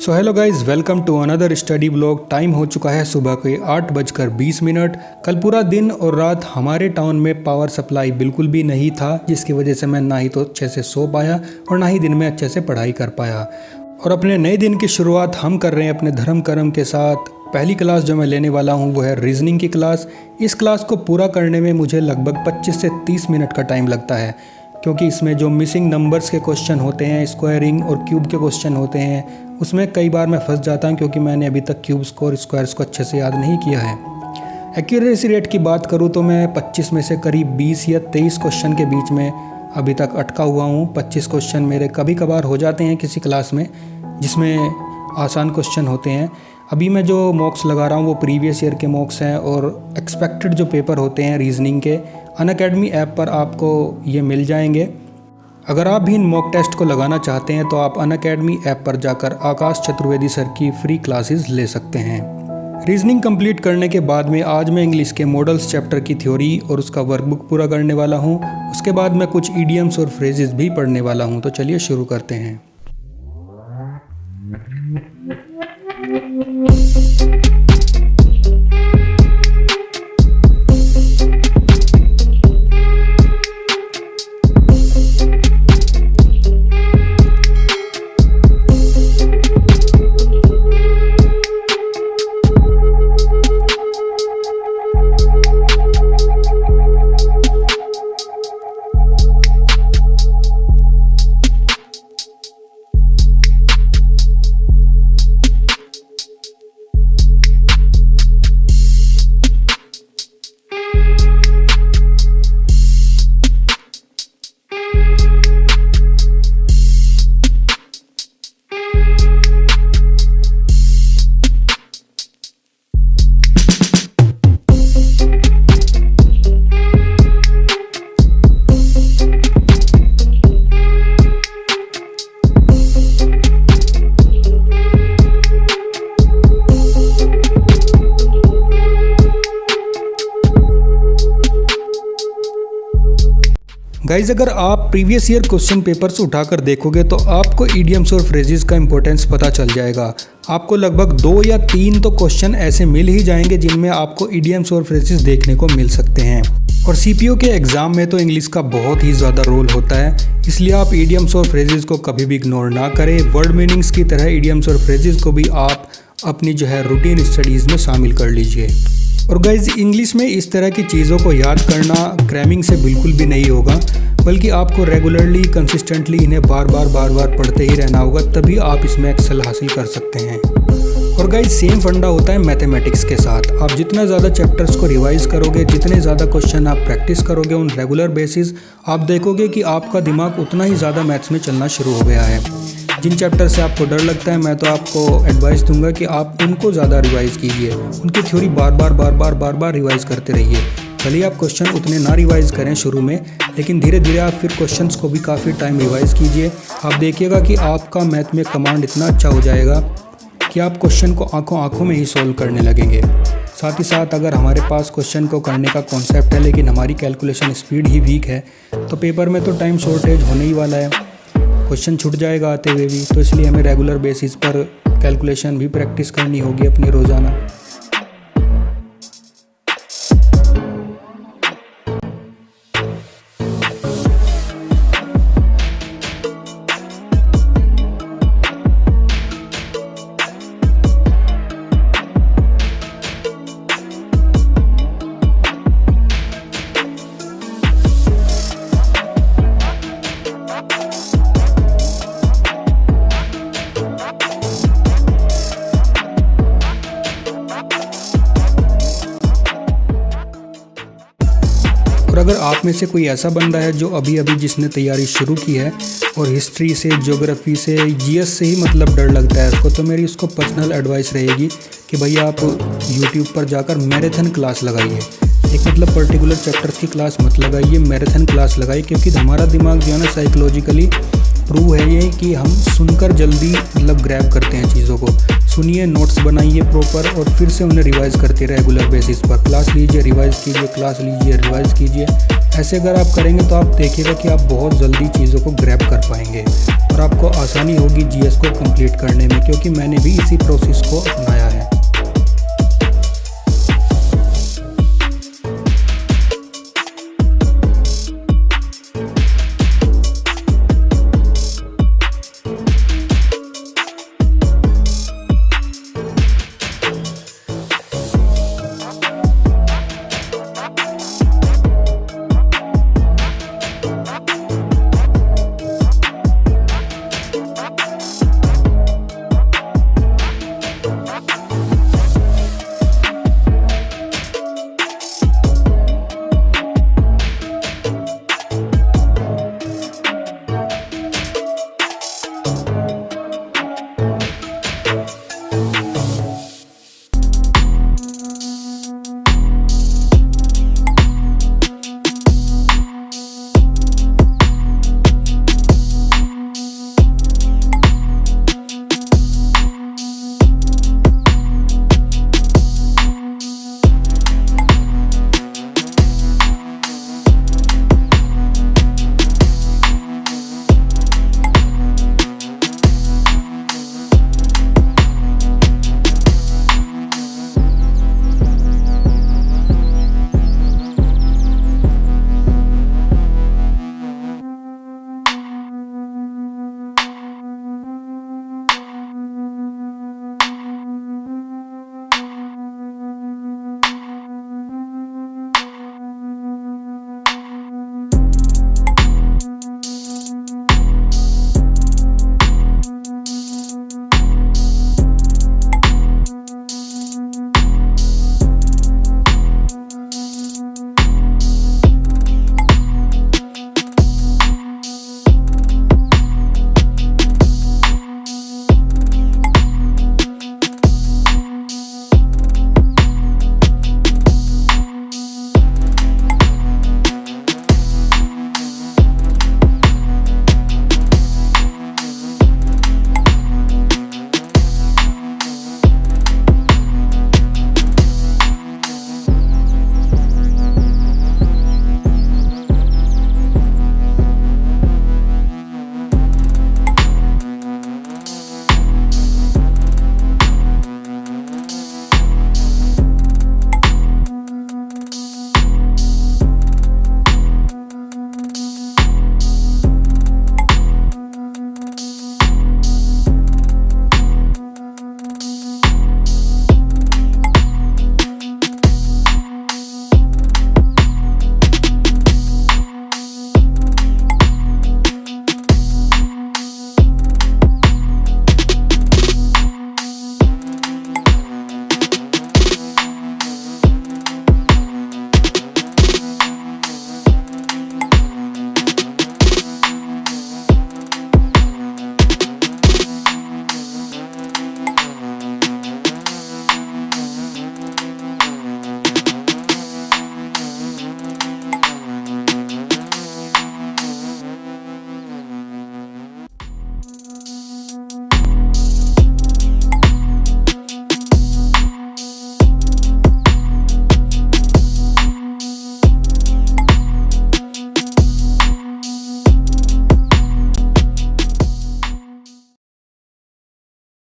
So hello guys, welcome to another study blog. Time हो चुका है सुबह के 8:20। कल पूरा दिन और रात हमारे टाउन में पावर सप्लाई बिल्कुल भी नहीं था, जिसकी वजह से मैं ना ही तो अच्छे से सो पाया और ना ही दिन में अच्छे से पढ़ाई कर पाया। और अपने नए दिन की शुरुआत हम कर रहे हैं अपने धर्म कर्म के साथ। पहली क्लास जो मैं लेने वाला हूँ वो है रीजनिंग की क्लास। इस क्लास को पूरा करने में मुझे लगभग 25 से 30 मिनट का टाइम लगता है, क्योंकि इसमें जो मिसिंग नंबर्स के क्वेश्चन होते हैं, स्क्वायरिंग और क्यूब के क्वेश्चन होते हैं, उसमें कई बार मैं फंस जाता हूं, क्योंकि मैंने अभी तक क्यूब्स को और स्क्वायर्स को अच्छे से याद नहीं किया है। एक्यूरेसी रेट की बात करूं तो मैं 25 में से करीब 20 या 23 क्वेश्चन के बीच में अभी तक अटका हुआ हूं। 25 क्वेश्चन मेरे कभी कभार हो जाते हैं किसी क्लास में जिसमें आसान क्वेश्चन होते हैं। अभी मैं जो मॉक्स लगा रहा हूँ वो प्रीवियस ईयर के मॉक्स हैं और एक्सपेक्टेड जो पेपर होते हैं रीजनिंग के अनअकैडमी ऐप पर आपको ये मिल जाएंगे। अगर आप भी इन मॉक टेस्ट को लगाना चाहते हैं तो आप अनअकैडमी ऐप पर जाकर आकाश चतुर्वेदी सर की फ्री क्लासेस ले सकते हैं। रीजनिंग कंप्लीट करने के बाद में आज मैं इंग्लिश के मॉडल्स चैप्टर की थ्योरी और उसका वर्कबुक पूरा करने वाला हूँ। उसके बाद मैं कुछ इडियम्स और फ्रेजेस भी पढ़ने वाला हूँ। तो चलिए शुरू करते हैं। गाइज, अगर आप प्रीवियस ईयर क्वेश्चन पेपर्स उठाकर देखोगे तो आपको इडियम्स और फ्रेजेस का इंपॉर्टेंस पता चल जाएगा। आपको लगभग 2 या 3 तो क्वेश्चन ऐसे मिल ही जाएंगे जिनमें आपको इडियम्स और फ्रेजेस देखने को मिल सकते हैं। और सीपीओ के एग्ज़ाम में तो इंग्लिश का बहुत ही ज़्यादा रोल होता है, इसलिए आप इडियम्स और फ्रेजेस को कभी भी इग्नोर ना करें। वर्ड मीनिंग्स की तरह इडियम्स और फ्रेजेस को भी आप अपनी जो है रूटीन स्टडीज़ में शामिल कर लीजिए। और गाइज, इंग्लिश में इस तरह की चीज़ों को याद करना क्रैमिंग से बिल्कुल भी नहीं होगा, बल्कि आपको रेगुलरली कंसिस्टेंटली इन्हें बार बार पढ़ते ही रहना होगा, तभी आप इसमें एक्सेल हासिल कर सकते हैं। और गाइज, सेम फंडा होता है मैथमेटिक्स के साथ। आप जितना ज़्यादा चैप्टर्स को रिवाइज करोगे, जितने ज़्यादा क्वेश्चन आप प्रैक्टिस करोगे उन रेगुलर बेसिस, आप देखोगे कि आपका दिमाग उतना ही ज़्यादा मैथ्स में चलना शुरू हो गया है। जिन चैप्टर से आपको डर लगता है, मैं तो आपको एडवाइस दूंगा कि आप उनको ज़्यादा रिवाइज़ कीजिए। उनकी थ्योरी बार बार रिवाइज़ करते रहिए। भले ही आप क्वेश्चन उतने ना रिवाइज़ करें शुरू में, लेकिन धीरे धीरे आप फिर क्वेश्चंस को भी काफ़ी टाइम रिवाइज़ कीजिए। आप देखिएगा कि आपका मैथ में कमांड इतना अच्छा हो जाएगा कि आप क्वेश्चन को आंखों में ही सॉल्व करने लगेंगे। साथ ही साथ अगर हमारे पास क्वेश्चन को करने का कॉन्सेप्ट है लेकिन हमारी कैलकुलेशन स्पीड ही वीक है, तो पेपर में तो टाइम शॉर्टेज होने ही वाला है, क्वेश्चन छूट जाएगा आते हुए भी। तो इसलिए हमें रेगुलर बेसिस पर कैलकुलेशन भी प्रैक्टिस करनी होगी अपनी रोज़ाना। और अगर आप में से कोई ऐसा बंदा है जो अभी जिसने तैयारी शुरू की है और हिस्ट्री से, ज्योग्राफी से, जीएस से ही मतलब डर लगता है उसको, तो मेरी उसको पर्सनल एडवाइस रहेगी कि भैया आप यूट्यूब पर जाकर मैराथन क्लास लगाइए। एक मतलब पर्टिकुलर चैप्टर्स की क्लास मत लगाइए, मैराथन क्लास लगाइए, क्योंकि हमारा दिमाग जो है ना साइकोलॉजिकली प्रूव है ये कि हम सुनकर जल्दी मतलब ग्रैब करते हैं चीज़ों को। सुनिए, नोट्स बनाइए प्रॉपर और फिर से उन्हें रिवाइज़ करते रेगुलर बेसिस पर। क्लास लीजिए, रिवाइज़ कीजिए, क्लास लीजिए, रिवाइज़ कीजिए। ऐसे अगर आप करेंगे तो आप देखिएगा कि आप बहुत जल्दी चीज़ों को ग्रैब कर पाएंगे और आपको आसानी होगी जीएस को कंप्लीट करने में, क्योंकि मैंने भी इसी प्रोसेस को अपनाया है।